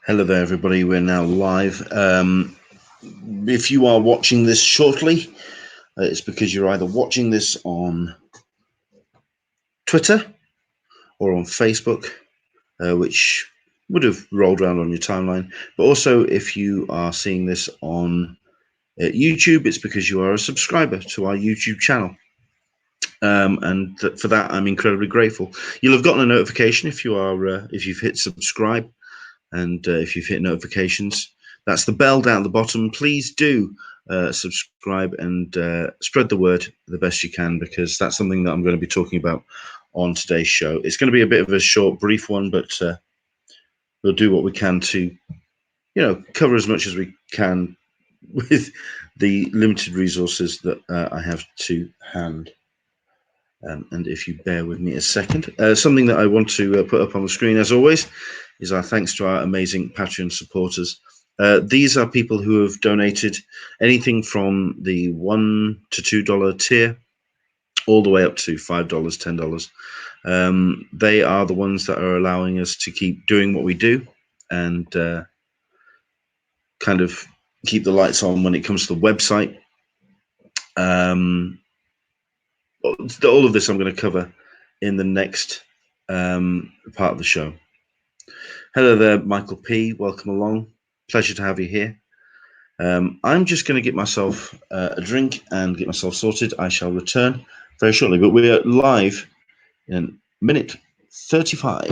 Hello there, everybody. We're now live. If you are watching this shortly, it's because you're either watching this on Twitter or on Facebook, which would have rolled around on your timeline. But also, if you are seeing this on YouTube, it's because you are a subscriber to our YouTube channel. And for that, I'm incredibly grateful. You'll have gotten a notification if you've hit subscribe. And if you've hit notifications, that's the bell down at the bottom. Please do subscribe and spread the word the best you can, because that's something that I'm going to be talking about on today's show. It's going to be a bit of a short, brief one, but we'll do what we can to, cover as much as we can with the limited resources that I have to hand. And if you bear with me a second, something that I want to put up on the screen, as always, is our thanks to our amazing Patreon supporters. These are people who have donated anything from the $1 to $2 tier all the way up to $5, $10. They are the ones that are allowing us to keep doing what we do and kind of keep the lights on when it comes to the website. All of this I'm going to cover in the next part of the show. Hello there, Michael P. Welcome along. Pleasure to have you here. I'm just going to get myself a drink and get myself sorted. I shall return very shortly, but we're live in minute 35.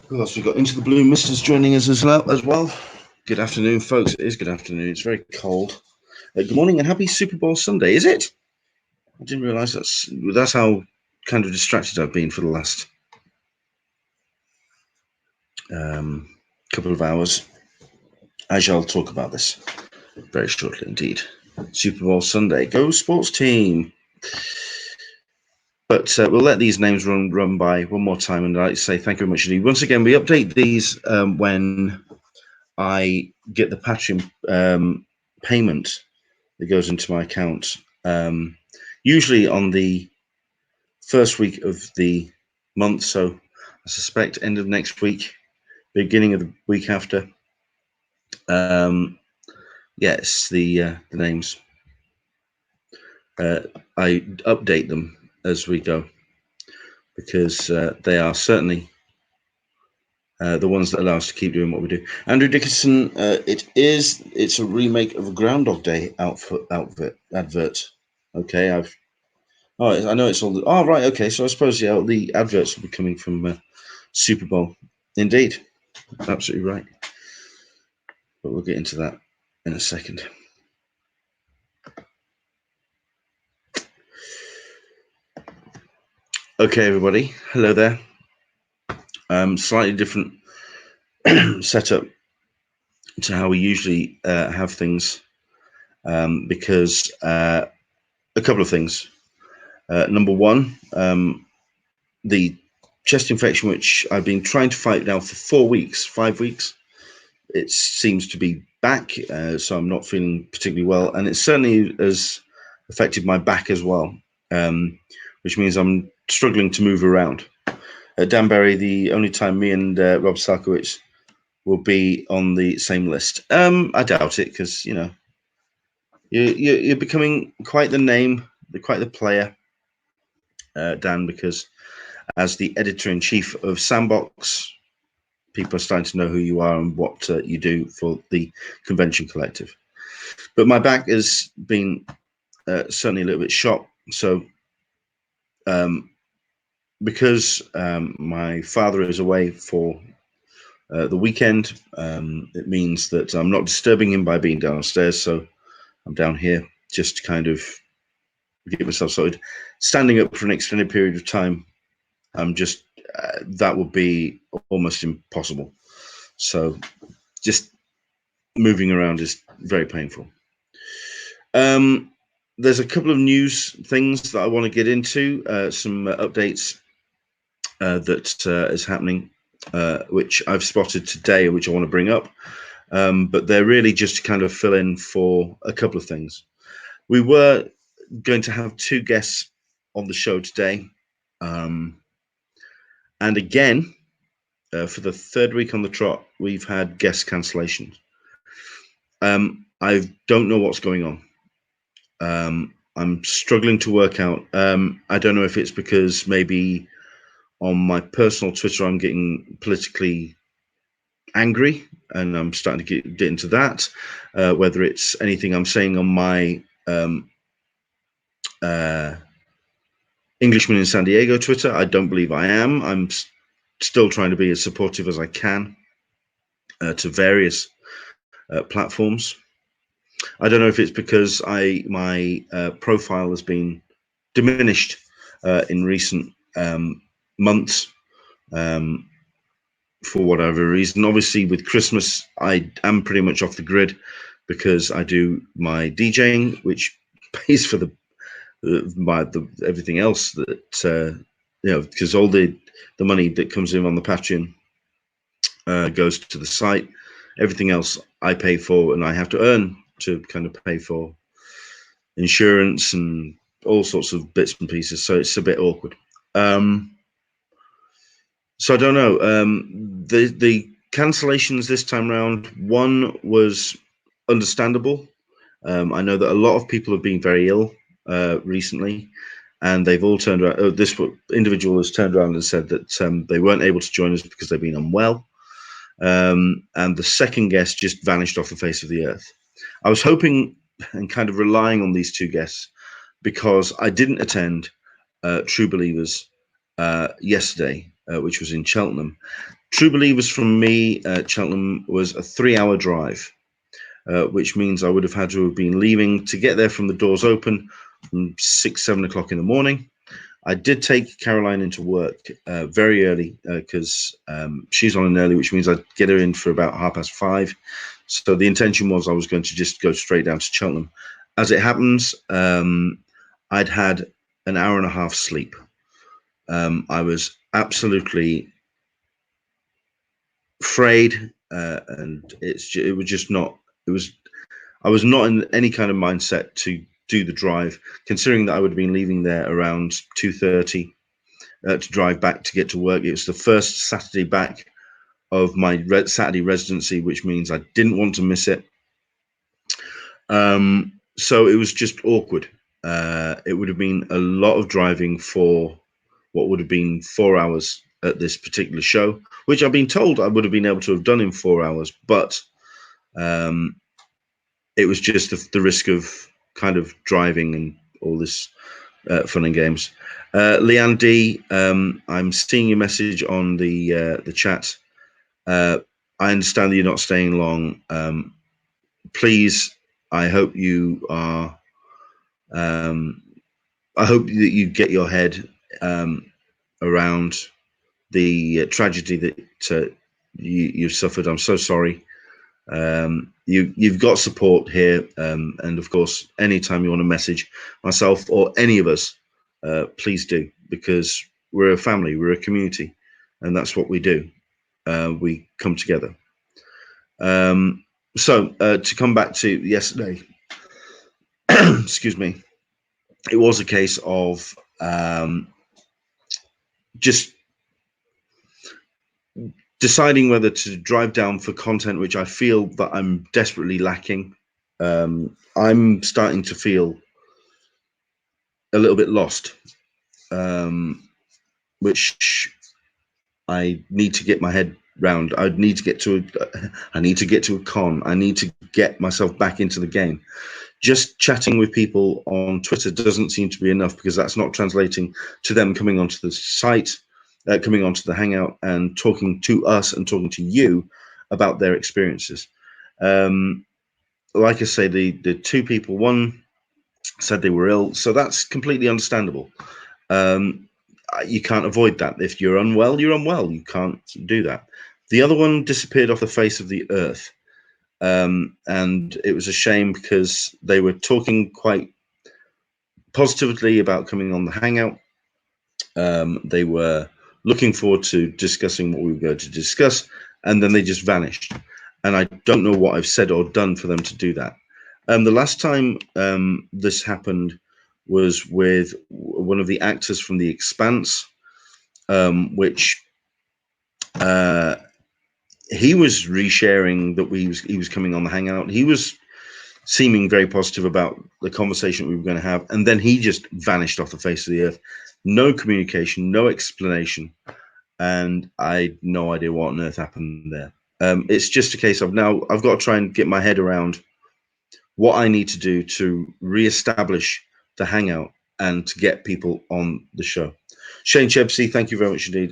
Who else we got? Into the Blue Misters joining us as well. Good afternoon, folks. It is good afternoon. It's very cold. Good morning and happy Super Bowl Sunday. Is it? I didn't realise that's how kind of distracted I've been for the last couple of hours. I shall talk about this very shortly indeed. Super Bowl Sunday. Go sports team. But we'll let these names run by one more time, and I'd like to say thank you very much indeed. Once again, we update these when I get the Patreon payment that goes into my account. Usually on the first week of the month, so I suspect end of next week, beginning of the week after. Yes, the names. I update them as we go, because they are certainly the ones that allow us to keep doing what we do. Andrew Dickinson, it's a remake of a Groundhog Day advert. Okay, I know it's all right. Okay, so I suppose the adverts will be coming from Super Bowl. Indeed, absolutely right. But we'll get into that in a second. Okay, everybody. Hello there. Slightly different setup to how we usually have things, because a couple of things. Number one, the chest infection, which I've been trying to fight now for 5 weeks, it seems to be back, so I'm not feeling particularly well, and it certainly has affected my back as well, which means I'm struggling to move around. Danbury, the only time me and Rob Sarkowitz will be on the same list. I doubt it, because you're becoming quite the name, quite the player, Dan, because as the editor-in-chief of Sandbox, people are starting to know who you are and what you do for the Convention Collective. But my back has been certainly a little bit shot. So because my father is away for the weekend, it means that I'm not disturbing him by being downstairs. So I'm down here just to kind of get myself sorted. Standing up for an extended period of time, I'm just that would be almost impossible. So just moving around is very painful. There's a couple of news things that I want to get into, some updates that is happening which I've spotted today, which I want to bring up. But they're really just to kind of fill in for a couple of things. We were going to have 2 guests on the show today. And again, for the 3rd week on the trot, we've had guest cancellations. I don't know what's going on. I'm struggling to work out. I don't know if it's because maybe on my personal Twitter I'm getting politically angry and I'm starting to get into that. Whether it's anything I'm saying on my Englishman in San Diego Twitter, I don't believe I am. I'm still trying to be as supportive as I can to various platforms. I don't know if it's because my profile has been diminished in recent months for whatever reason. Obviously, with Christmas, I am pretty much off the grid because I do my DJing, which pays for everything else that because all the money that comes in on the Patreon goes to the site. Everything else I pay for, and I have to earn to kind of pay for insurance and all sorts of bits and pieces. So it's a bit awkward. So I don't know. The cancellations this time round, one was understandable. I know that a lot of people have been very ill recently, and they've all turned around. This individual has turned around and said that they weren't able to join us because they've been unwell. And the second guest just vanished off the face of the earth. I was hoping and kind of relying on these 2 guests because I didn't attend True Believers yesterday, which was in Cheltenham. True Believers from me, Cheltenham, was a 3-hour drive, which means I would have had to have been leaving to get there from the doors open from 6, 7 o'clock in the morning. I did take Caroline into work very early because she's on an early, which means I'd get her in for about 5:30. So the intention was I was going to just go straight down to Cheltenham. As it happens, I'd had an hour and a half sleep. I was absolutely frayed, and it was just not. I was not in any kind of mindset to do the drive, considering that I would have been leaving there around 2:30 to drive back to get to work. It was the first Saturday back of my Saturday residency, which means I didn't want to miss it. So it was just awkward. It would have been a lot of driving for what would have been 4 hours at this particular show, which I've been told I would have been able to have done in 4 hours, but it was just the risk of kind of driving and all this fun and games. Leanne D, I'm seeing your message on the chat. I understand that you're not staying long. Please, I hope you are. I hope that you get your head around the tragedy that you've suffered. I'm so sorry. You've got support here, and of course, anytime you want to message myself or any of us, please do, because we're a family, we're a community, and that's what we do. We come together. So to come back to yesterday, excuse me, it was a case of just deciding whether to drive down for content, which I feel that I'm desperately lacking. I'm starting to feel a little bit lost, which I need to get my head round. I need to get to a con. I need to get myself back into the game. Just chatting with people on Twitter doesn't seem to be enough, because that's not translating to them coming onto the site, coming onto the Hangout and talking to us and talking to you about their experiences. Like I say, the 2 people, one said they were ill, so that's completely understandable. You can't avoid that. If you're unwell, you're unwell. You can't do that. The other one disappeared off the face of the earth. And it was a shame, because they were talking quite positively about coming on the Hangout. They were looking forward to discussing what we were going to discuss, and then they just vanished. And I don't know what I've said or done for them to do that. The last time this happened was with one of the actors from The Expanse, which he was resharing that he was coming on the Hangout. He was seeming very positive about the conversation we were going to have, and then he just vanished off the face of the earth. No communication, no explanation, and I had no idea what on earth happened there. It's just a case of now I've got to try and get my head around what I need to do to reestablish the Hangout and to get people on the show. Shane Chebsey, thank you very much indeed.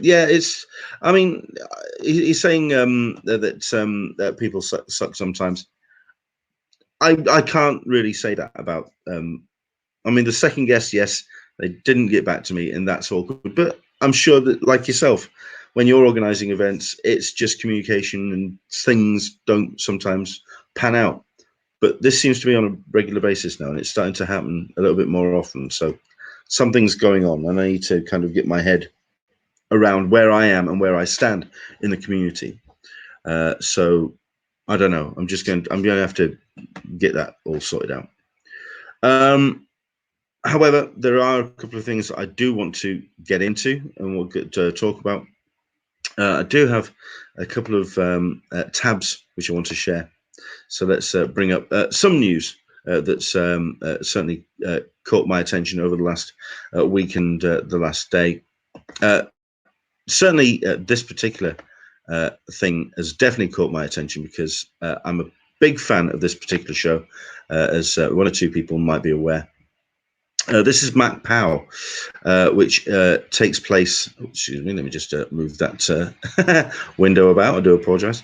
Yeah, it's. I mean, he's saying that people suck sometimes. I can't really say that about. I mean, the second guest, yes, they didn't get back to me, and that's all good. But I'm sure that, like yourself, when you're organising events, it's just communication, and things don't sometimes pan out. But this seems to be on a regular basis now, and it's starting to happen a little bit more often. So something's going on, and I need to kind of get my head around where I am and where I stand in the community. So I don't know. I'm going to have to get that all sorted out. However, there are a couple of things that I do want to get into and we'll get to talk about. I do have a couple of tabs which I want to share. So let's bring up some news that's certainly caught my attention over the last week and the last day. Certainly, this particular thing has definitely caught my attention because I'm a big fan of this particular show, as one or two people might be aware. This is Mac Pow, which takes place. Excuse me, let me just move that window about. I do apologize.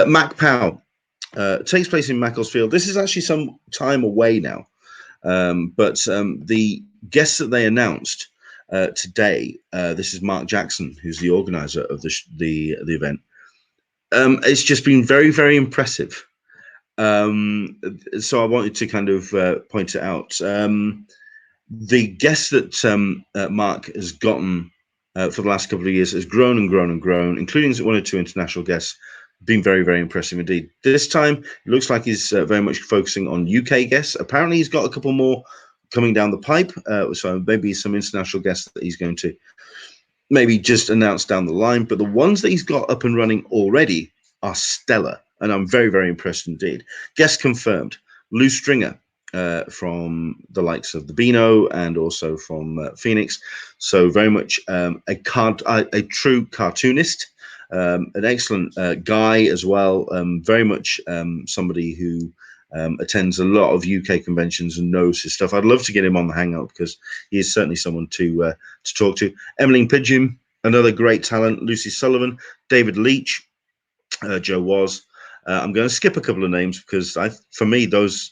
Mac Pow takes place in Macclesfield. This is actually some time away now, but the guests that they announced today. This is Mark Jackson, who's the organizer of the event. It's just been very, very impressive. So I wanted to kind of point it out. The guests that Mark has gotten for the last couple of years has grown and grown and grown, including one or two international guests. Been very, very impressive indeed. This time, it looks like he's very much focusing on UK guests. Apparently, he's got a couple more coming down the pipe, so maybe some international guests that he's going to maybe just announce down the line. But the ones that he's got up and running already are stellar, and I'm very, very impressed indeed. Guest confirmed: Lou Stringer, from the likes of the Beano and also from Phoenix. So very much a true cartoonist, an excellent guy as well. Very much somebody who attends a lot of UK conventions and knows his stuff. I'd love to get him on the Hangout because he is certainly someone to talk to. Emmeline Pidgeon, another great talent. Lucy Sullivan, David Leach, Joe Was. I'm going to skip a couple of names because for me,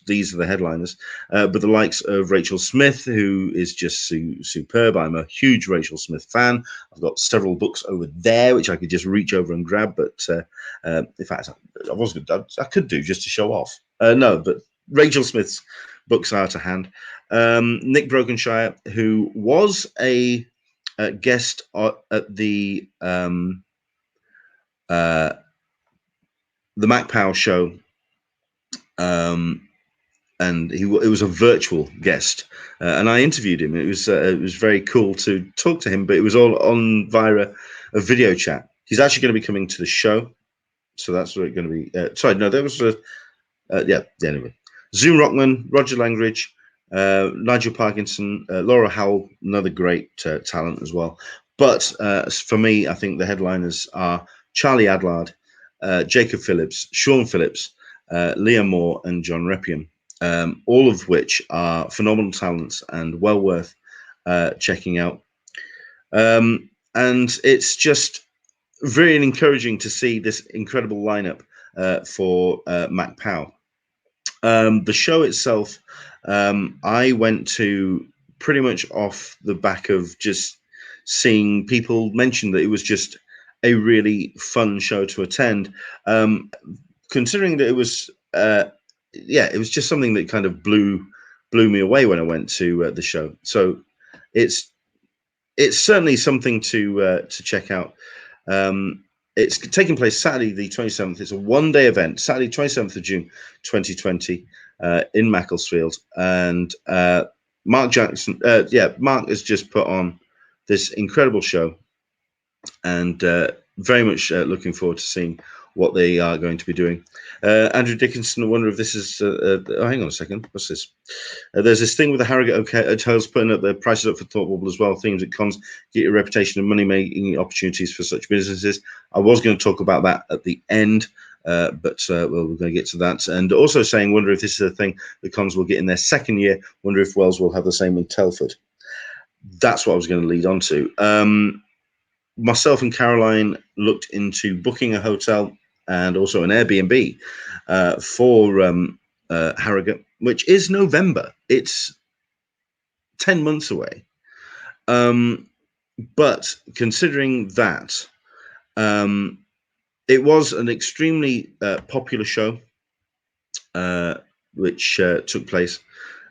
these are the headliners. But the likes of Rachel Smith, who is just superb. I'm a huge Rachel Smith fan. I've got several books over there which I could just reach over and grab. But in fact, I could do just to show off. No, but Rachel Smith's books are to hand. Nick Brokenshire, who was a guest at the Mac Powell show, and it was a virtual guest, and I interviewed him. It was very cool to talk to him, but it was all on via a video chat. He's actually going to be coming to the show, so that's what it's going to be. Sorry, no, there was anyway. Zoom Rockman, Roger Langridge, Nigel Parkinson, Laura Howell, another great talent as well. But for me, I think the headliners are Charlie Adlard, Jacob Phillips, Sean Phillips, Liam Moore, and John Reppion, all of which are phenomenal talents and well worth checking out. And it's just very encouraging to see this incredible lineup for Mac Powell. The show itself, I went to pretty much off the back of just seeing people mention that it was just a really fun show to attend. Considering that it was, it was just something that kind of blew me away when I went to the show. So it's it's certainly something to check out. It's taking place Saturday the 27th. It's a one-day event, Saturday 27th of June 2020, in Macclesfield. And Mark Jackson, Mark has just put on this incredible show, and very much looking forward to seeing what they are going to be doing. Andrew Dickinson, I wonder if this is. Hang on a second. What's this? There's this thing with the Harrogate hotels putting up their prices up for Thought Bubble as well. Themes at cons get your reputation and money-making opportunities for such businesses. I was going to talk about that at the end, but well, we're going to get to that. And also saying, wonder if this is a thing the cons will get in their second year. Wonder if Wells will have the same in Telford. That's what I was going to lead on to. Myself and Caroline looked into booking a hotel and also an Airbnb for Harrogate, which is November. It's 10 months away. But considering that, it was an extremely popular show, which took place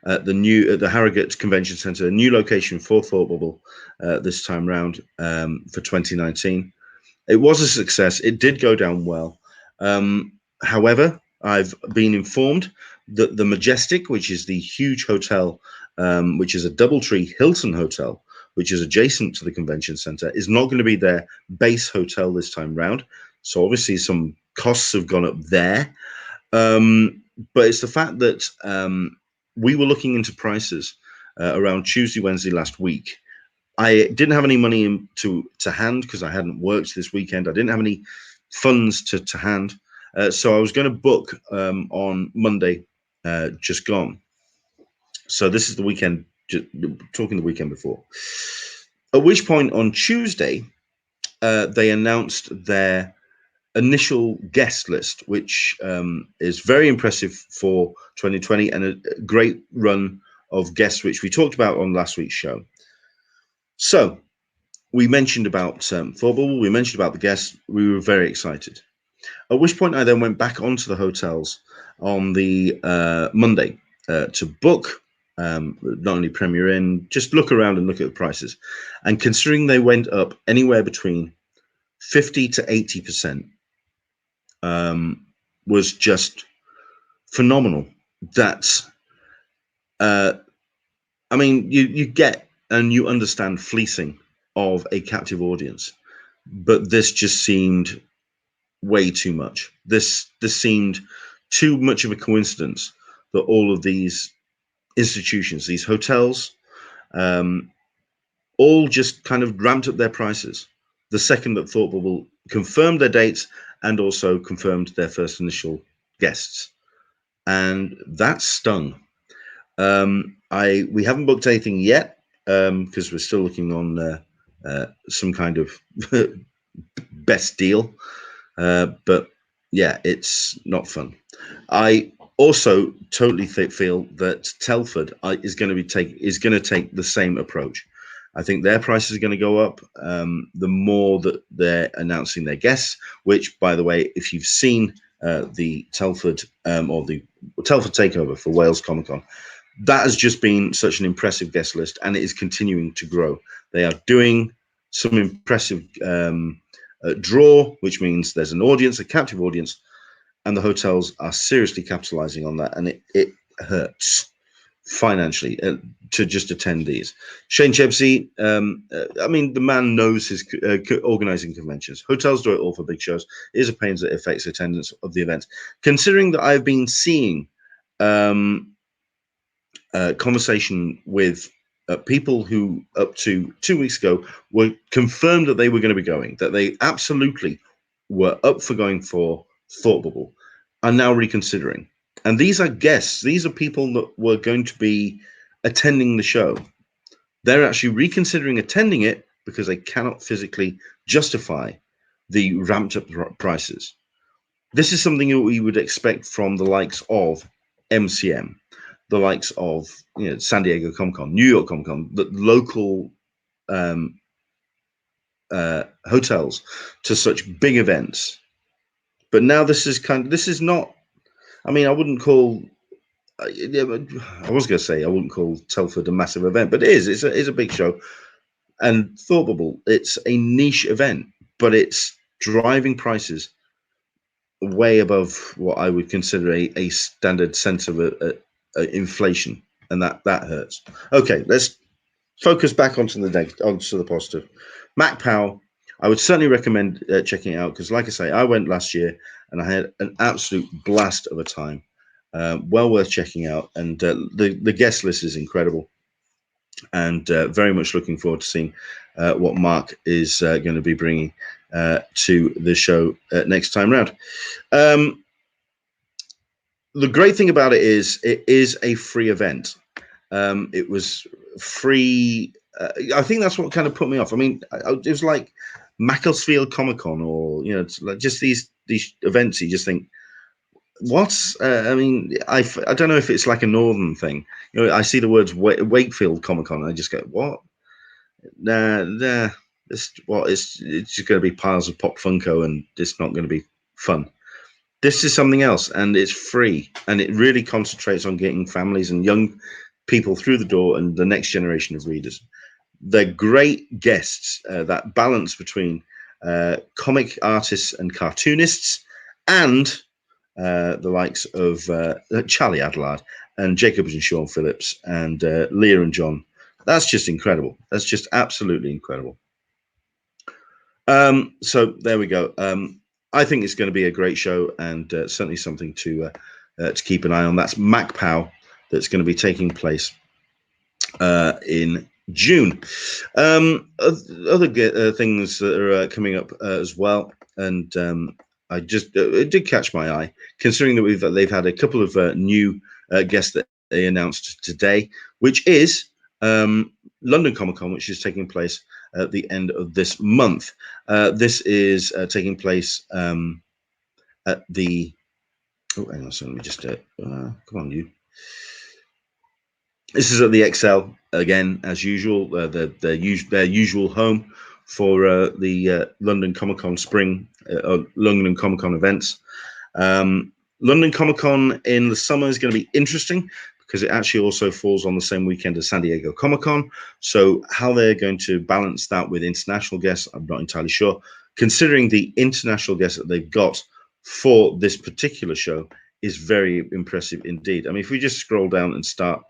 at the Harrogate Convention Centre, a new location for Thought Bubble this time round for 2019. It was a success. It did go down well. However, I've been informed that the Majestic, which is the huge hotel, which is a Doubletree Hilton hotel, which is adjacent to the convention centre, is not going to be their base hotel this time round. So obviously some costs have gone up there. But it's the fact that we were looking into prices around Tuesday, Wednesday last week. I didn't have any money to hand because I hadn't worked this weekend. I didn't have any funds to hand. So I was going to book on Monday, just gone. So this is the weekend, talking the weekend before. At which point on Tuesday, they announced their initial guest list, which is very impressive for 2020 and a great run of guests, which we talked about on last week's show. So we mentioned about Thought Bubble, we mentioned about the guests, we were very excited. At which point I then went back onto the hotels on the Monday to book not only Premier Inn, just look around and look at the prices. And considering they went up anywhere between 50 to 80%, was just phenomenal. That's, I mean, you get and you understand fleecing of a captive audience, but this just seemed way too much. This seemed too much of a coincidence that all of these institutions, these hotels, all just kind of ramped up their prices the second that Thought Bubble confirmed their dates and also confirmed their first initial guests, and that stung. We haven't booked anything yet because we're still looking on some kind of best deal, but yeah, it's not fun. I also totally feel that Telford is going to take the same approach. I think their prices are going to go up the more that they're announcing their guests, which, by the way, if you've seen the Telford or the Telford takeover for Wales Comic Con, that has just been such an impressive guest list, and it is continuing to grow. They are doing some impressive draw, which means there's an audience, a captive audience, and the hotels are seriously capitalizing on that, and it hurts financially to just attend these. Shane Chebsey, I mean, the man knows his organizing conventions. Hotels do it all for big shows. It is a pain that affects attendance of the event. Considering that I've been seeing conversation with people who up to 2 weeks ago were confirmed that they were going to be going, that they absolutely were up for going for Thought Bubble, are now reconsidering. And these are guests. These are people that were going to be attending the show. They're actually reconsidering attending it because they cannot physically justify the ramped up prices. This is something that we would expect from the likes of MCM, the likes of San Diego Comic Con, New York Comic Con, the local hotels to such big events. But now this is not. I mean, I wouldn't call. I was going to say I wouldn't call Telford a massive event, but it is. It's a big show. And Thought Bubble, it's a niche event, but it's driving prices way above what I would consider a standard sense of a inflation, and that hurts. Okay, let's focus back onto the positive. Mac Powell, I would certainly recommend checking it out because, like I say, I went last year and I had an absolute blast of a time. Well worth checking out, and the guest list is incredible, and very much looking forward to seeing what Mark is going to be bringing to the show next time round. The great thing about it is a free event. It was free. I think that's what kind of put me off. I mean, it was like Macclesfield Comic Con, or like just these events. You just think, what? I mean, I don't know if it's like a northern thing. I see the words Wakefield Comic Con, and I just go, what? Nah. It's just going to be piles of Pop Funko, and it's not going to be fun. This is something else, and it's free, and it really concentrates on getting families and young people through the door and the next generation of readers. They're great guests, that balance between comic artists and cartoonists, and the likes of Charlie Adlard and Jacob and Sean Phillips and Leah and John. That's just incredible. That's just absolutely incredible. So there we go. I think it's going to be a great show, and certainly something to keep an eye on. That's Mac Pow, that's going to be taking place in June. Other things that are coming up as well, and I just it did catch my eye, considering that they've had a couple of new guests that they announced today, which is London Comic Con, which is taking place at the end of this month. This is taking place at the. Oh, hang on, so let me just come on, you. This is at the XL again, as usual. Their usual home for the London Comic Con spring, London Comic Con events. London Comic Con in the summer is going to be interesting because it actually also falls on the same weekend as San Diego Comic Con. So how they're going to balance that with international guests, I'm not entirely sure. Considering the international guests that they've got for this particular show is very impressive indeed. I mean, if we just scroll down and start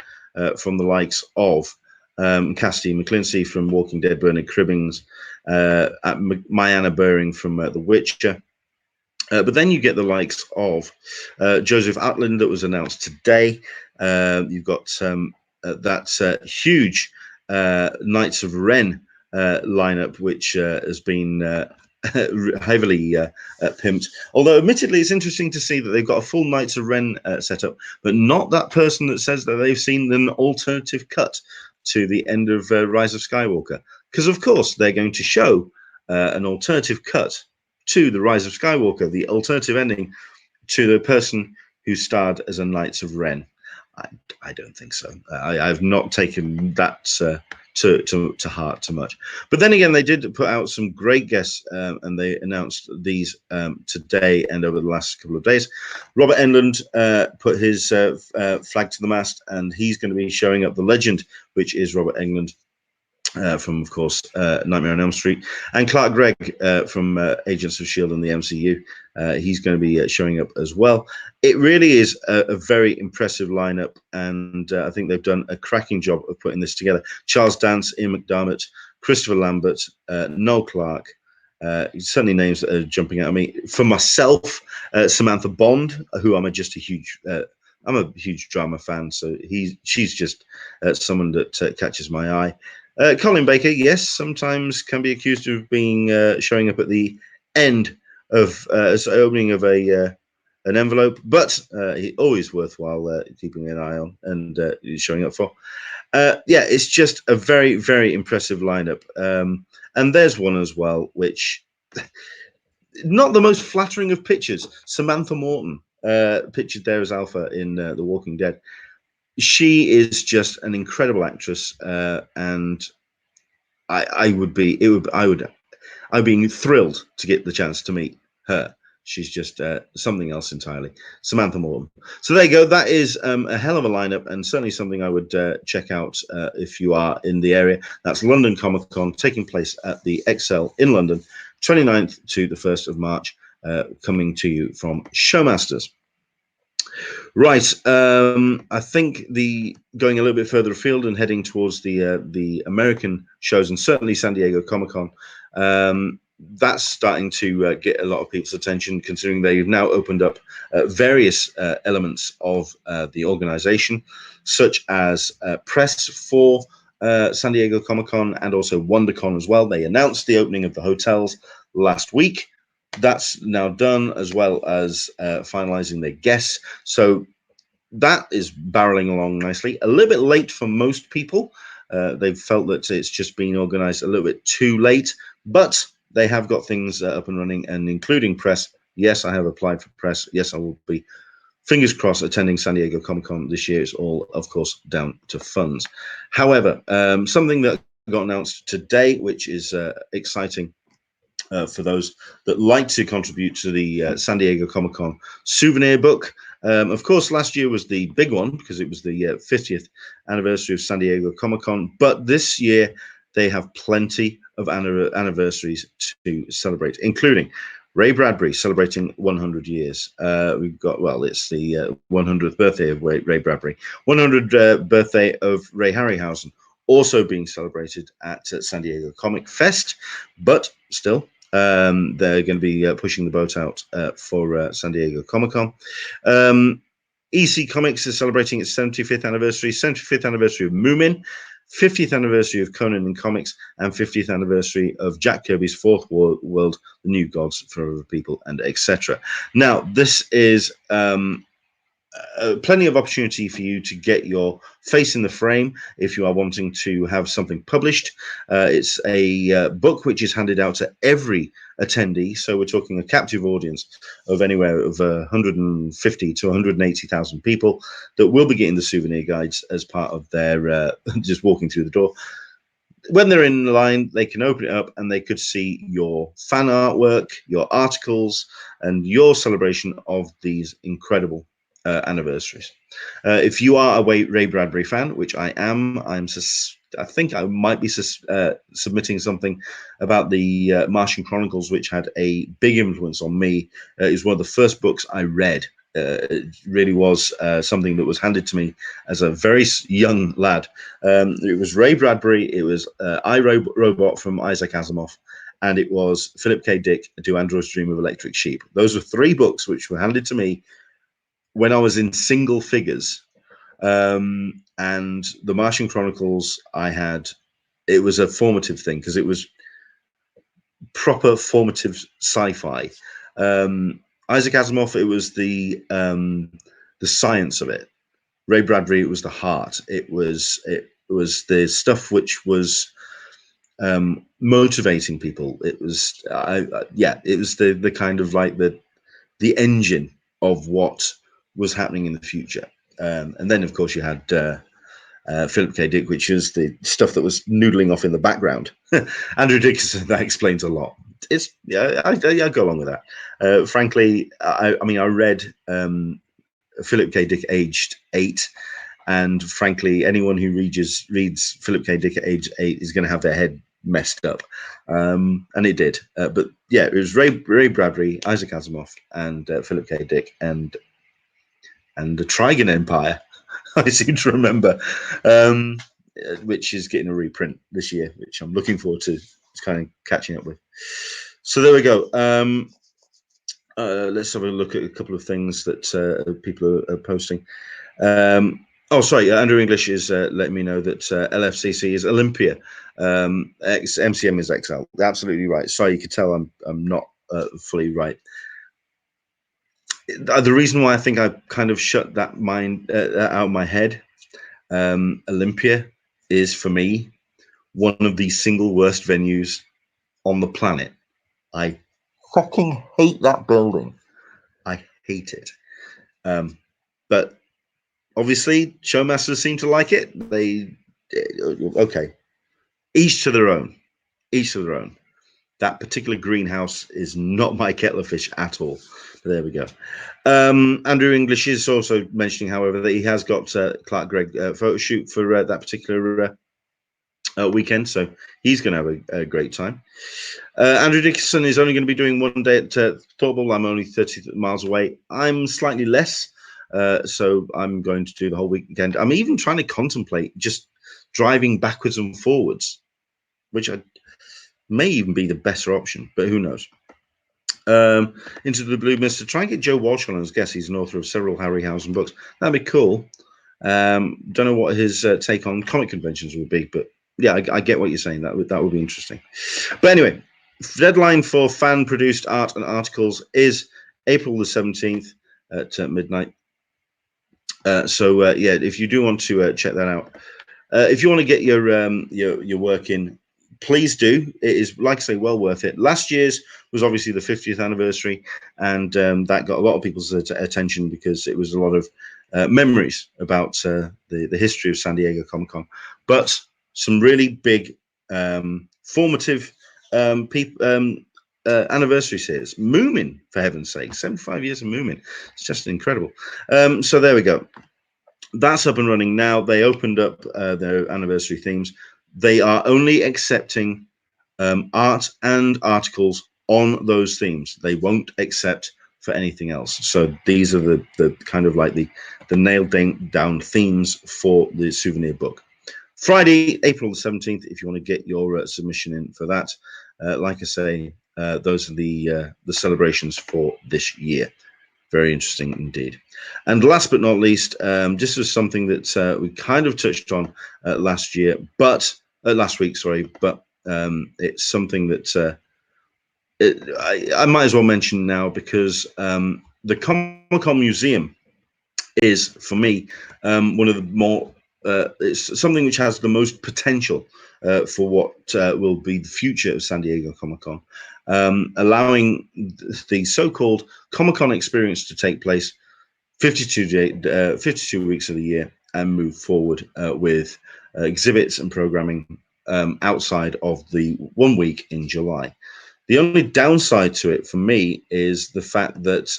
from the likes of Cassidy McClincy from Walking Dead, Bernard Cribbins, Myanna Buring from The Witcher. But then you get the likes of Joseph Atland that was announced today. You've got that huge Knights of Ren lineup, which has been heavily pimped. Although, admittedly, it's interesting to see that they've got a full Knights of Ren set up, but not that person that says that they've seen an alternative cut to the end of Rise of Skywalker. Because, of course, they're going to show an alternative cut to the Rise of Skywalker, the alternative ending to the person who starred as a Knights of Ren. I don't think so. I've not taken that to heart too much. But then again, they did put out some great guests, and they announced these today and over the last couple of days. Robert Englund put his flag to the mast, and he's going to be showing up the legend, which is Robert Englund. From, of course, Nightmare on Elm Street, and Clark Gregg from Agents of S.H.I.E.L.D. and the MCU. He's going to be showing up as well. It really is a very impressive lineup, and I think they've done a cracking job of putting this together. Charles Dance, Ian McDermott, Christopher Lambert, Noel Clarke, certainly names that are jumping out at me. For myself, Samantha Bond, who I'm just a huge... I'm a huge drama fan, so she's just someone that catches my eye. Colin Baker, yes, sometimes can be accused of being showing up at the end of opening of an envelope, but he always worthwhile keeping an eye on and showing up for. Yeah, it's just a very, very impressive lineup. And there's one as well, which not the most flattering of pictures. Samantha Morton, pictured there as Alpha in The Walking Dead. She is just an incredible actress, and I'd be thrilled to get the chance to meet her. she's just something else entirely. Samantha Morton. So there you go. That is a hell of a lineup, and certainly something I would check out if you are in the area. That's London Comic Con, taking place at the Excel in London, 29th to the 1st of March, coming to you from Showmasters. Right. I think going a little bit further afield and heading towards the American shows, and certainly San Diego Comic Con, that's starting to get a lot of people's attention, considering they've now opened up various elements of the organization, such as press for San Diego Comic Con and also WonderCon as well. They announced the opening of the hotels last week. That's now done, as well as finalizing their guests. So that is barreling along nicely. A little bit late for most people. They've felt that it's just been organized a little bit too late, but they have got things up and running, and including press. Yes, I have applied for press. Yes, I will be, fingers crossed, attending San Diego Comic Con this year. It's all, of course, down to funds. However, something that got announced today, which is exciting for those that like to contribute to the San Diego Comic Con souvenir book. Of course, last year was the big one because it was the 50th anniversary of San Diego Comic Con. But this year, they have plenty of anniversaries to celebrate, including Ray Bradbury celebrating 100 years. We've got, well, it's the 100th birthday of Ray Bradbury, 100th birthday of Ray Harryhausen, also being celebrated at San Diego Comic Fest, but still, they're going to be pushing the boat out for San Diego Comic Con. EC Comics is celebrating its 75th anniversary of Moomin, 50th anniversary of Conan in Comics, and 50th anniversary of Jack Kirby's Fourth World, The New Gods for Other People, and etc. Now, this is plenty of opportunity for you to get your face in the frame if you are wanting to have something published. It's a book which is handed out to every attendee, so we're talking a captive audience of anywhere of 150 to 180,000 people that will be getting the souvenir guides as part of their just walking through the door. When they're in line, they can open it up and they could see your fan artwork, your articles, and your celebration of these incredible anniversaries. If you are a Ray Bradbury fan, which I am, I think I might be submitting something about the Martian Chronicles, which had a big influence on me. It was one of the first books I read. It really was something that was handed to me as a very young lad. It was Ray Bradbury, it was I, Robot from Isaac Asimov, and it was Philip K. Dick, Do Androids Dream of Electric Sheep. Those were three books which were handed to me when I was in single figures. And the Martian Chronicles, it was a formative thing because it was proper formative sci-fi. Isaac Asimov, it was the science of it. Ray Bradbury, it was the heart. It was the stuff which was motivating people. It was it was the kind of like the engine of what was happening in the future. And then, of course, you had Philip K. Dick, which is the stuff that was noodling off in the background. Andrew Dickinson, that explains a lot. It's I go along with that. Frankly, I mean, I read Philip K. Dick aged 8, and frankly, anyone who reads Philip K. Dick at age 8 is going to have their head messed up, and it did. But yeah, it was Ray Bradbury, Isaac Asimov, and Philip K. Dick, and the Trigon Empire. I seem to remember, which is getting a reprint this year, which I'm looking forward to kind of catching up with. So there we go. Let's have a look at a couple of things that people are posting. Oh, sorry, Andrew English is letting me know that LFCC is Olympia. MCM is XL. Absolutely right. Sorry, you could tell I'm not fully right. The reason why I think I kind of shut that mind out of my head, Olympia is for me one of the single worst venues on the planet. I fucking hate that building. I hate it. But obviously, showmasters seem to like it. Okay, each to their own. Each to their own. that particular greenhouse is not my kettle of fish at all. But there we go. Andrew English is also mentioning, however, that he has got Clark Gregg photo shoot for that particular weekend, so he's going to have a great time. Andrew Dickinson is only going to be doing one day at Thorville. I'm only 30 miles away. I'm slightly less, so I'm going to do the whole weekend. I'm even trying to contemplate just driving backwards and forwards, which may even be the better option, but who knows. Into the Blue Mist to try and get Joe Walsh on as guest. He's an author of several Harryhausen books. That'd be cool. Don't know what his take on comic conventions would be, but yeah, I get what you're saying. That would be interesting. But anyway, deadline for fan-produced art and articles is April the 17th at midnight. So yeah, if you do want to check that out, if you want to get your work in, please do. It is, like I say, well worth it. Last year's was obviously the 50th anniversary, and that got a lot of people's attention because it was a lot of memories about the history of San Diego Comic Con, but some really big formative anniversaries here. Moomin, for heaven's sake, 75 years of Moomin. It's just incredible. So there we go. That's up and running now. They opened up their anniversary themes. They are only accepting art and articles on those themes. They won't accept for anything else. So these are the kind of like the nailed down themes for the souvenir book. Friday, April the 17th, if you want to get your submission in for that. Like I say, those are the celebrations for this year. Very interesting indeed. And last but not least, this was something that we kind of touched on last week, sorry, but it's something that I might as well mention now because the Comic-Con Museum is, for me, one of the more, it's something which has the most potential for what will be the future of San Diego Comic-Con, allowing the so-called Comic-Con experience to take place 52 weeks of the year and move forward with exhibits and programming outside of the 1 week in July. The only downside to it for me is the fact that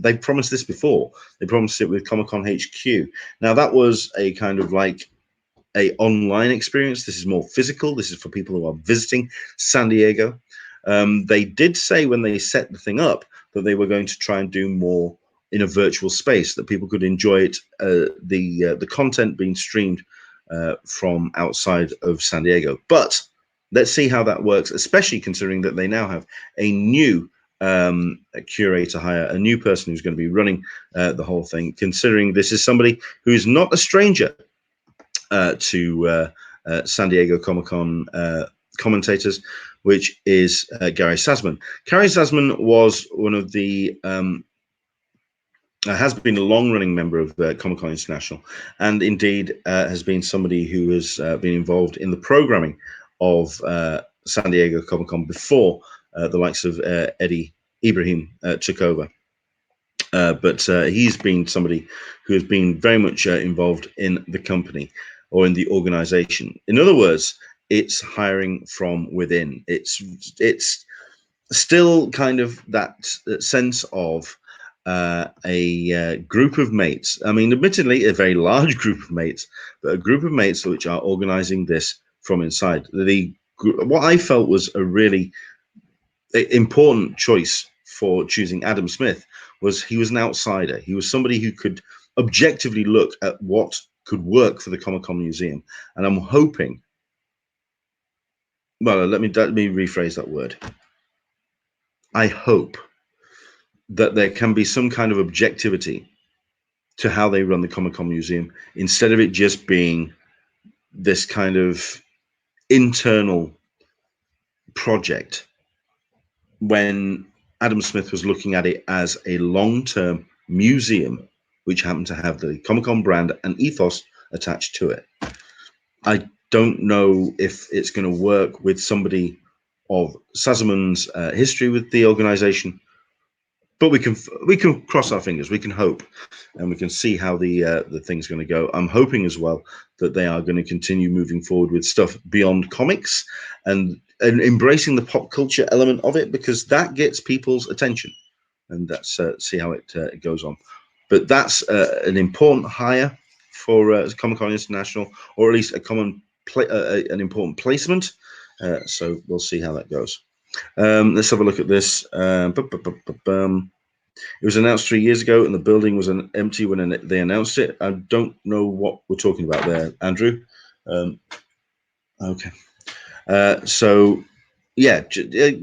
they promised this before. They promised it with Comic-Con HQ. Now, that was a kind of like a online experience. This is more physical. This is for people who are visiting San Diego. They did say when they set the thing up that they were going to try and do more in a virtual space, that people could enjoy it, the content being streamed from outside of San Diego. But let's see how that works, especially considering that they now have a new curator hire, a new person who's going to be running the whole thing, considering this is somebody who is not a stranger to San Diego Comic-Con commentators, which is Gary Sasman. Gary Sasman was one of the has been a long-running member of Comic-Con International, and indeed has been somebody who has been involved in the programming of San Diego Comic-Con before the likes of Eddie Ibrahim took over. But he's been somebody who has been very much involved in the company or in the organization. In other words, it's hiring from within. It's still kind of that sense of a group of mates. I mean, admittedly, a very large group of mates, but a group of mates which are organizing this from inside. What I felt was a really important choice for choosing Adam Smith was he was an outsider. He was somebody who could objectively look at what could work for the Comic-Con Museum. And I'm hoping, well, let me rephrase that word. I hope that there can be some kind of objectivity to how they run the Comic-Con Museum, instead of it just being this kind of internal project, when Adam Smith was looking at it as a long-term museum, which happened to have the Comic-Con brand and ethos attached to it. I don't know if it's going to work with somebody of Sasman's history with the organization, but we can cross our fingers. We can hope, and we can see how the thing's going to go. I'm hoping as well that they are going to continue moving forward with stuff beyond comics and embracing the pop culture element of it, because that gets people's attention, and that's see how it goes on. But that's an important hire for Comic Con International, or at least an important placement. So we'll see how that goes. Let's have a look at this. It was announced 3 years ago, and the building was empty when they announced it. I don't know what we're talking about there, Andrew. Okay. So, yeah,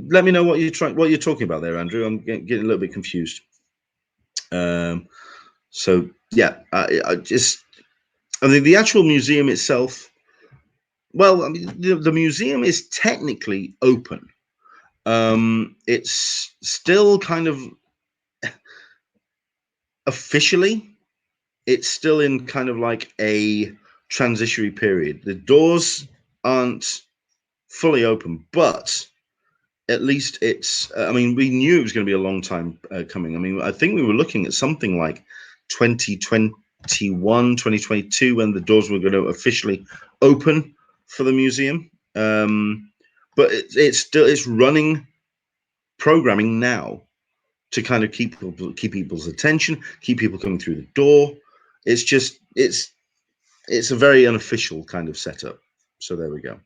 let me know what you're talking about there, Andrew. I'm getting a little bit confused. So, yeah, I mean, the actual museum itself. Well, I mean, the museum is technically open. It's still kind of officially, it's still in kind of like a transitionary period. The doors aren't fully open, but at least it's, I mean, we knew it was going to be a long time coming. I mean, I think we were looking at something like 2021, 2022, when the doors were going to officially open for the museum. But it's running programming now to kind of keep people's attention, keep people coming through the door. It's a very unofficial kind of setup. So there we go.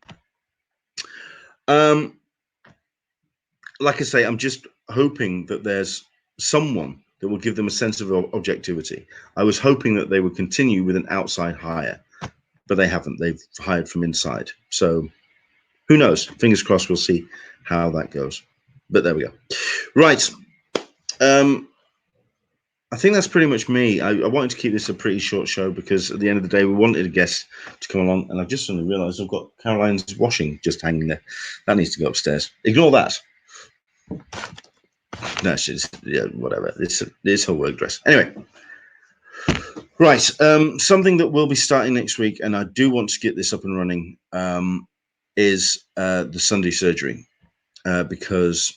Like I say, I'm just hoping that there's someone that will give them a sense of objectivity. I was hoping that they would continue with an outside hire, but they haven't. They've hired from inside. So who knows? Fingers crossed. We'll see how that goes. But there we go. Right. I think that's pretty much me. I wanted to keep this a pretty short show because at the end of the day, we wanted a guest to come along, and I've just suddenly realised I've got Caroline's washing just hanging there. That needs to go upstairs. Ignore that. No, she's, yeah, whatever. It's her work dress. Anyway, right. Something that will be starting next week, and I do want to get this up and running, is the Sunday surgery, because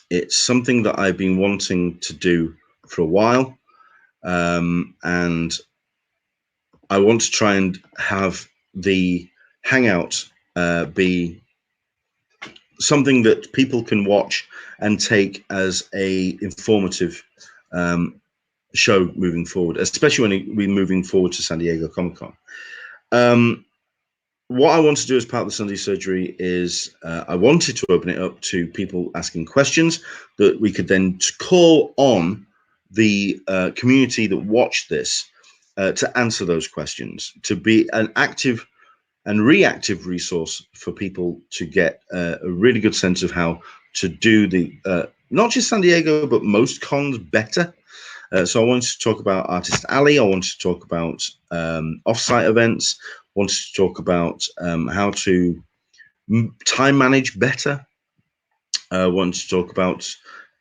it's something that I've been wanting to do for a while. And I want to try and have the hangout be something that people can watch and take as a informative show moving forward, especially when we're moving forward to San Diego Comic Con. What I want to do as part of the Sunday surgery is I wanted to open it up to people asking questions that we could then call on the community that watched this to answer those questions, to be an active and reactive resource for people to get a really good sense of how to do the not just San Diego, but most cons better. So I wanted to talk about Artist Alley. I wanted to talk about offsite events. Wanted to talk about how to time manage better. Wanted to talk about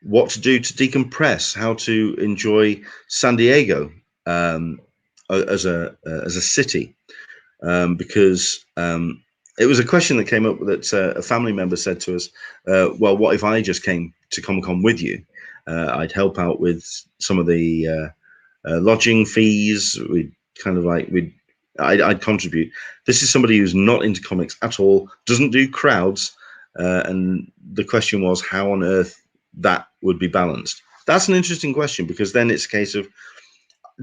what to do to decompress, how to enjoy San Diego as a city, because it was a question that came up that a family member said to us, well, what if I just came to Comic-Con with you? I'd help out with some of the lodging fees. I'd contribute. This is somebody who's not into comics at all, doesn't do crowds, and the question was how on earth that would be balanced. That's an interesting question, because then it's a case of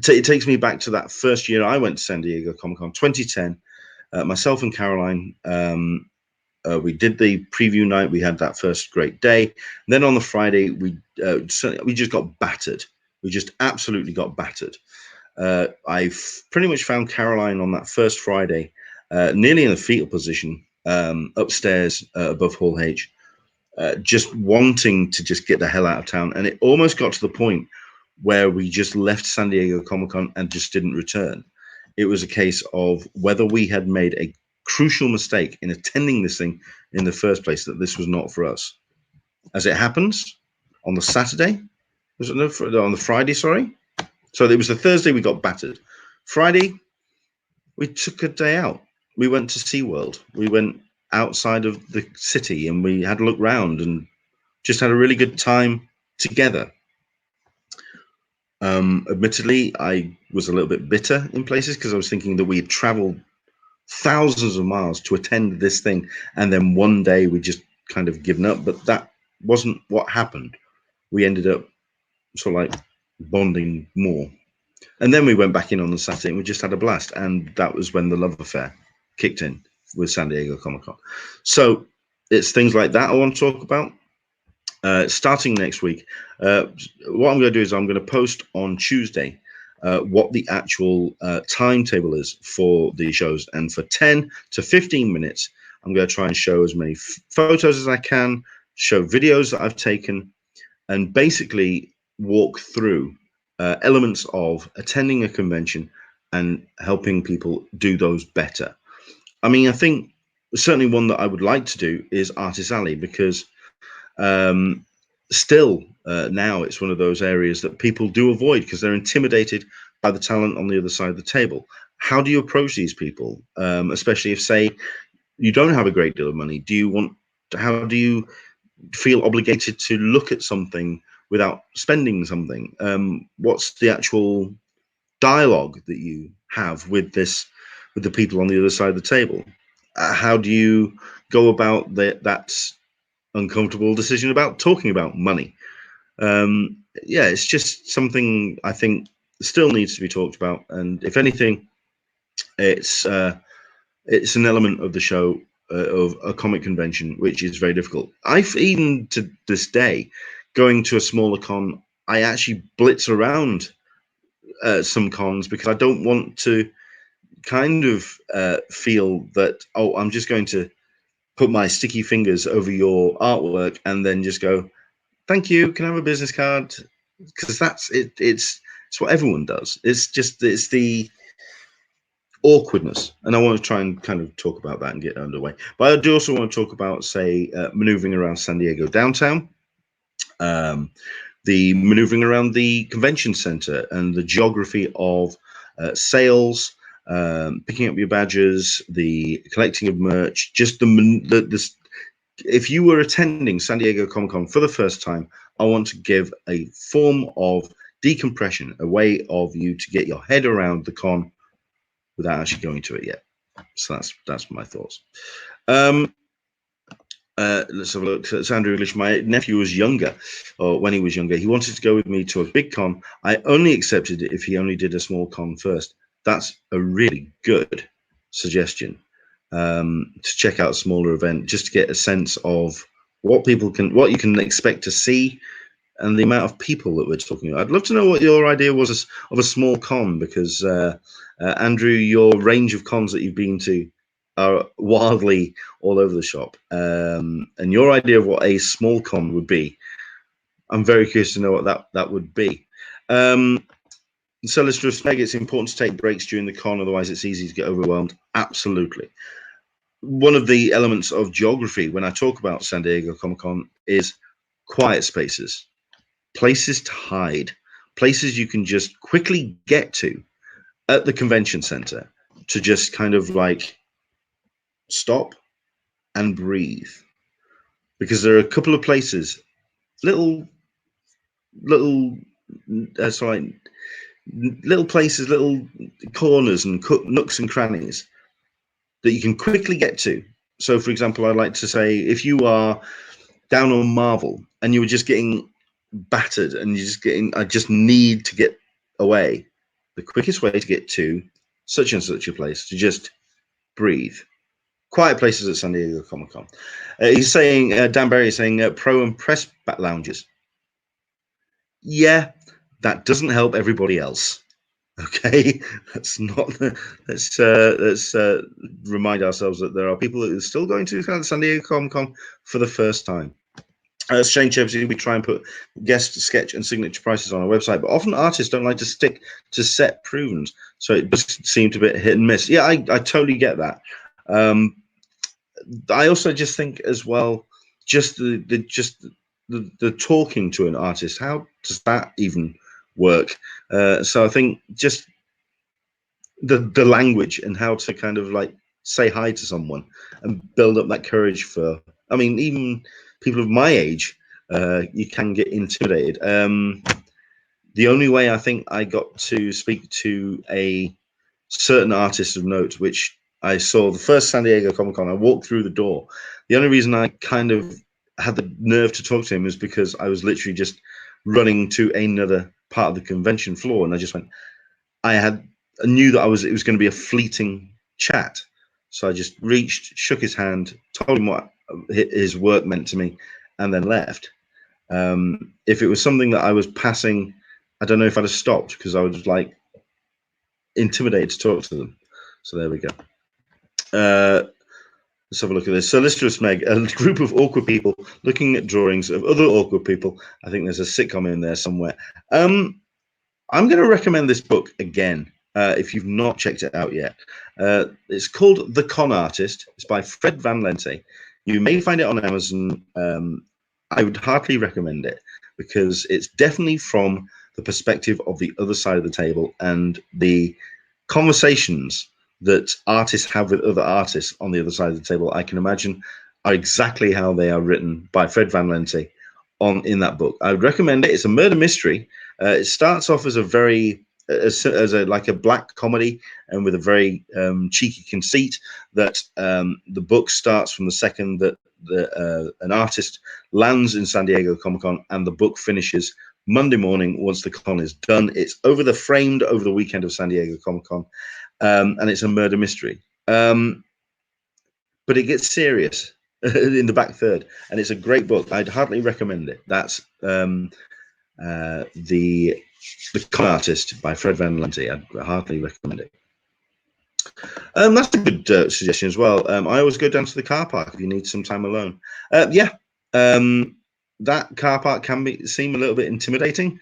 it takes me back to that first year I went to San Diego Comic-Con, 2010. Myself and Caroline, we did the preview night. We had that first great day. And then on the Friday, we just got battered. We just absolutely got battered. I pretty much found Caroline on that first Friday, nearly in a fetal position, upstairs above Hall H, just wanting to just get the hell out of town. And it almost got to the point where we just left San Diego Comic-Con and just didn't return. It was a case of whether we had made a crucial mistake in attending this thing in the first place, that this was not for us. As it happens, on the Saturday, on the Friday, sorry. So it was the Thursday we got battered. Friday, we took a day out. We went to SeaWorld. We went outside of the city and we had a look round and just had a really good time together. Admittedly, I was a little bit bitter in places because I was thinking that we had traveled thousands of miles to attend this thing, and then one day we just kind of given up. But that wasn't what happened. We ended up sort of like bonding more. And then we went back in on the Saturday and we just had a blast. And that was when the love affair kicked in with San Diego Comic Con. So it's things like that I want to talk about. Starting next week, what I'm going to do is I'm going to post on Tuesday what the actual timetable is for the shows. And for 10 to 15 minutes, I'm going to try and show as many photos as I can, show videos that I've taken, and basically walk through elements of attending a convention and helping people do those better. I mean, I think certainly one that I would like to do is Artist Alley, because um, still now it's one of those areas that people do avoid because they're intimidated by the talent on the other side of the table. How do you approach these people, especially if, say, you don't have a great deal of money? How do you feel obligated to look at something without spending something? What's the actual dialogue that you have with the people on the other side of the table? How do you go about that uncomfortable decision about talking about money? Yeah, it's just something I think still needs to be talked about. And if anything, it's an element of the show, of a comic convention, which is very difficult. I've even to this day, going to a smaller con, I actually blitz around some cons because I don't want to kind of feel that, oh, I'm just going to put my sticky fingers over your artwork and then just go, thank you, can I have a business card? Because that's it. It's what everyone does. It's the awkwardness, and I want to try and kind of talk about that and get underway. But I do also want to talk about, say, maneuvering around San Diego downtown, um, the maneuvering around the convention center, and the geography of sales, picking up your badges, the collecting of merch, just the if you were attending San Diego Comic Con for the first time, I want to give a form of decompression, a way of you to get your head around the con without actually going to it yet. So that's my thoughts. Let's have a look. So Andrew English, my nephew was younger, or when he was younger, he wanted to go with me to a big con. I only accepted it if he only did a small con first. That's a really good suggestion, to check out a smaller event, just to get a sense of what you can expect to see, and the amount of people that we're talking about. I'd love to know what your idea was of a small con, because Andrew, your range of cons that you've been to are wildly all over the shop, and your idea of what a small con would be, I'm very curious to know what that would be. So let's just make it's important to take breaks during the con, otherwise it's easy to get overwhelmed. Absolutely. One of the elements of geography when I talk about San Diego Comic Con is quiet spaces, places to hide, places you can just quickly get to at the convention center, to just kind of like stop and breathe. Because there are a couple of places, little sorry, little places, little corners and nooks and crannies that you can quickly get to. So, for example, I'd like to say, if you are down on Marvel and you were just getting battered and you're just getting, I just need to get away, the quickest way to get to such and such a place, to just breathe. Quiet places at San Diego Comic Con. He's saying, Dan Berry is saying, pro and press back lounges. Yeah, that doesn't help everybody else. Okay, let's remind ourselves that there are people that are still going to San Diego Comic Con for the first time. Shane Chevsey, we try and put guest, sketch, and signature prices on our website, but often artists don't like to stick to set provens, so it does seem to be hit and miss. Yeah, I totally get that. I also just think as well, just the talking to an artist, how does that even work? So I think just the language and how to kind of like say hi to someone and build up that courage for, I mean, even people of my age, you can get intimidated. the only way I think I got to speak to a certain artist of note, which I saw the first San Diego Comic Con, I walked through the door. The only reason I kind of had the nerve to talk to him is because I was literally just running to another part of the convention floor, and I just went. I knew that it was going to be a fleeting chat, so I just reached, shook his hand, told him what his work meant to me, and then left. If it was something that I was passing, I don't know if I'd have stopped because I was like intimidated to talk to them. So there we go. Let's have a look at this. So, Listerous Meg, a group of awkward people looking at drawings of other awkward people. I think there's a sitcom in there somewhere. I'm going to recommend this book again if you've not checked it out yet. It's called The Con Artist. It's by Fred Van Lente. You may find it on Amazon. I would heartily recommend it because it's definitely from the perspective of the other side of the table, and the conversations that artists have with other artists on the other side of the table, I can imagine, are exactly how they are written by Fred Van Lente in that book. I would recommend it. It's a murder mystery. It starts off as a very like a black comedy, and with a very cheeky conceit that the book starts from the second that an artist lands in San Diego Comic Con, and the book finishes Monday morning once the con is done. It's framed over the weekend of San Diego Comic Con, and it's a murder mystery. But it gets serious in the back third, and it's a great book. I'd heartily recommend it. That's the Con Artist by Fred Van Lente. I'd heartily recommend it. That's a good suggestion as well. I always go down to the car park if you need some time alone. That car park can seem a little bit intimidating.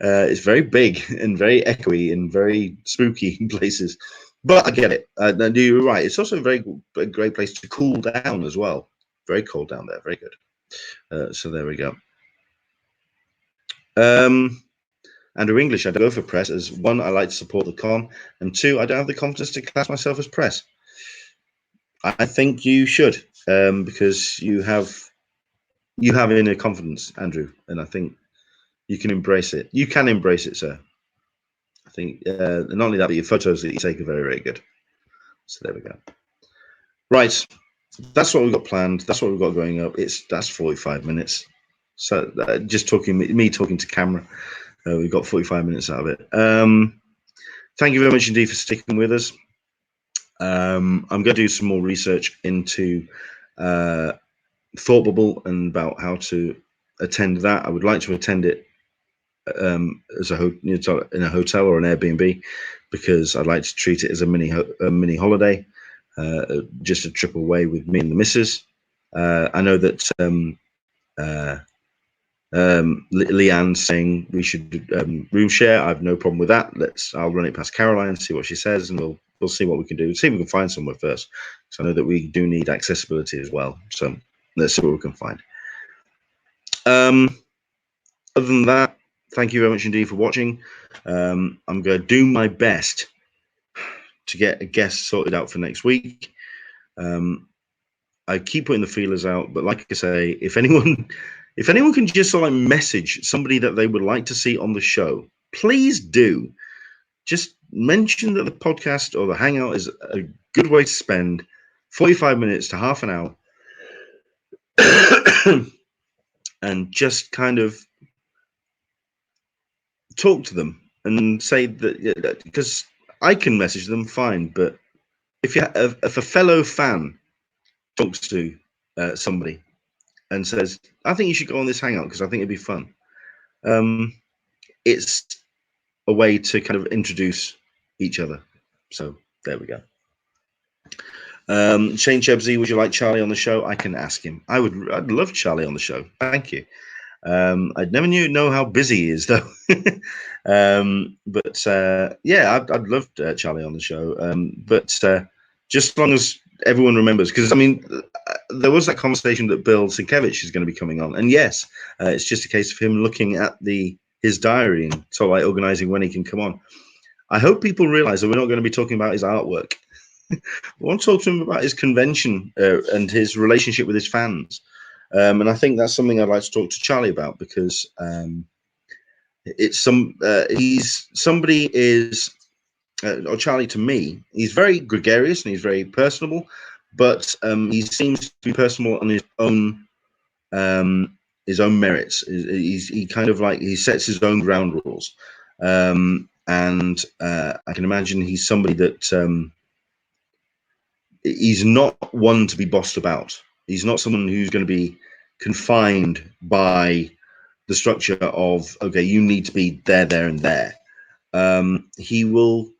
It's very big and very echoey and very spooky in places. But I get it. You're right. It's also a great place to cool down as well. Very cold down there. Very good. So there we go. Andrew English, I don't go for press as one, I like to support the con, and two, I don't have the confidence to class myself as press. I think you should, because you have inner confidence, Andrew, and I think you can embrace it. You can embrace it, sir. I think not only that, but your photos that you take are very, very good. So there we go. Right, that's what we've got planned. That's what we've got going up. That's 45 minutes. So just me talking to camera. We've got 45 minutes out of it. Thank you very much indeed for sticking with us. I'm going to do some more research into Thought Bubble and about how to attend that. I would like to attend it as in a hotel or an Airbnb, because I'd like to treat it as a mini holiday, just a trip away with me and the missus. I know that Leanne's saying we should room share. I have no problem with that. I'll run it past Caroline and see what she says, and we'll see what we can do. See if we can find somewhere first, because I know that we do need accessibility as well. So let's see what we can find. Other than that, thank you very much indeed for watching. I'm going to do my best to get a guest sorted out for next week. I keep putting the feelers out, but like I say, if anyone can just sort of message somebody that they would like to see on the show, please do. Just mention that the podcast or the hangout is a good way to spend 45 minutes to half an hour and just kind of talk to them and say that, because I can message them fine, but if a fellow fan talks to somebody and says, I think you should go on this hangout because I think it'd be fun, it's a way to kind of introduce each other. So there we go. Shane Chebsey, would you like Charlie on the show? I can ask him. I'd love Charlie on the show. Thank you. I'd never know how busy he is though. Yeah, I'd love Charlie on the show. Just as long as everyone remembers, because I mean, there was that conversation that Bill Sienkiewicz is going to be coming on, and yes, it's just a case of him looking at his diary and sort of like organizing when he can come on. I hope people realize that we're not going to be talking about his artwork. We want to talk to him about his convention and his relationship with his fans. And I think that's something I'd like to talk to Charlie about, because it's somebody is or Charlie to me, he's very gregarious and he's very personable, but he seems to be personable on his own merits. He kind of like he sets his own ground rules, and I can imagine he's somebody that he's not one to be bossed about. He's not someone who's going to be confined by the structure of, okay, you need to be there, there, and there. He'll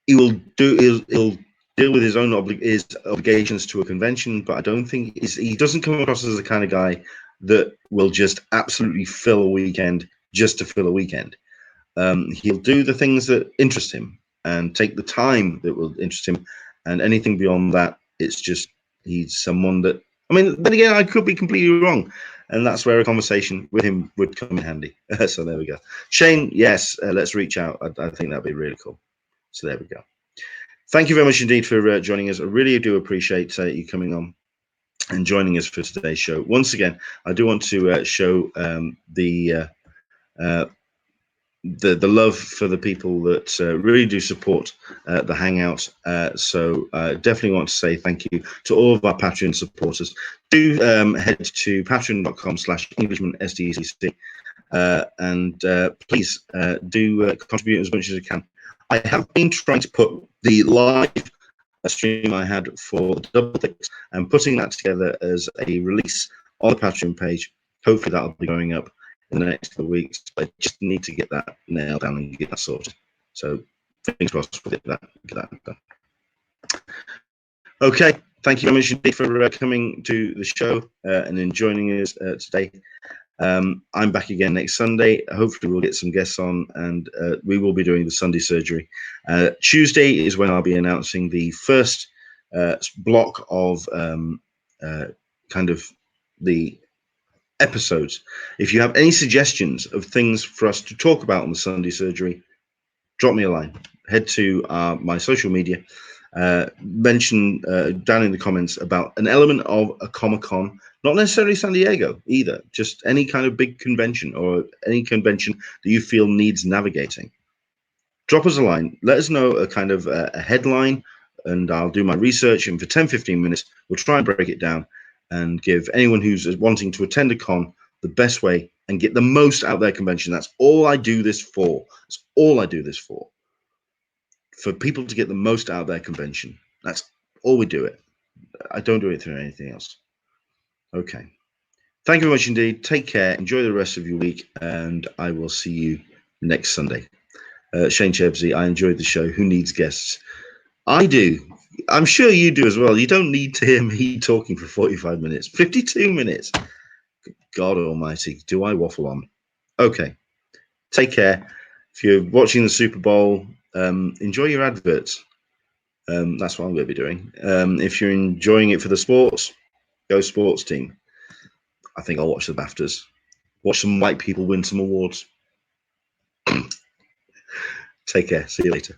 deal with his own his obligations to a convention, but I don't think he doesn't come across as the kind of guy that will just absolutely fill a weekend just to fill a weekend. He'll do the things that interest him and take the time that will interest him, and anything beyond that, it's just he's someone that. I mean, then again, I could be completely wrong, and that's where a conversation with him would come in handy. So there we go. Shane, yes, let's reach out. I think that'd be really cool. So there we go. Thank you very much indeed for joining us. I really do appreciate you coming on and joining us for today's show. Once again, I do want to show the love for the people that really do support the Hangout. So definitely want to say thank you to all of our Patreon supporters. Do head to patreon.com/EnglishmanSDCC and please do contribute as much as you can. I have been trying to put the live stream I had for Double Dicks and putting that together as a release on the Patreon page. Hopefully that'll be going up in the next couple of weeks. I just need to get that nailed down and get that sorted. So fingers crossed we'll get that done. Okay, thank you very much indeed for coming to the show and joining us today. I'm back again next Sunday. Hopefully we'll get some guests on, and we will be doing the Sunday surgery. Tuesday is when I'll be announcing the first block of kind of the episodes. If you have any suggestions of things for us to talk about on the Sunday surgery, drop me a line. Head to my social media. Mention down in the comments about an element of a Comic-Con, not necessarily San Diego either, just any kind of big convention or any convention that you feel needs navigating. Drop us a line. Let us know a kind of a headline, and I'll do my research, and for 10-15 minutes we'll try and break it down and give anyone who's wanting to attend a con the best way and get the most out of their convention. That's all I do this for. That's all I do this for people to get the most out of their convention. That's all we do it. I don't do it through anything else. Okay. Thank you very much indeed. Take care. Enjoy the rest of your week, and I will see you next Sunday. Shane Chebsey, I enjoyed the show. Who needs guests? I do. I'm sure you do as well. You don't need to hear me talking for 45 minutes. 52 minutes. God almighty, do I waffle on? Okay. Take care. If you're watching the Super Bowl, enjoy your adverts. That's what I'm going to be doing. If you're enjoying it for the sports, go sports team. I think I'll watch the BAFTAs. Watch some white people win some awards. Take care. See you later.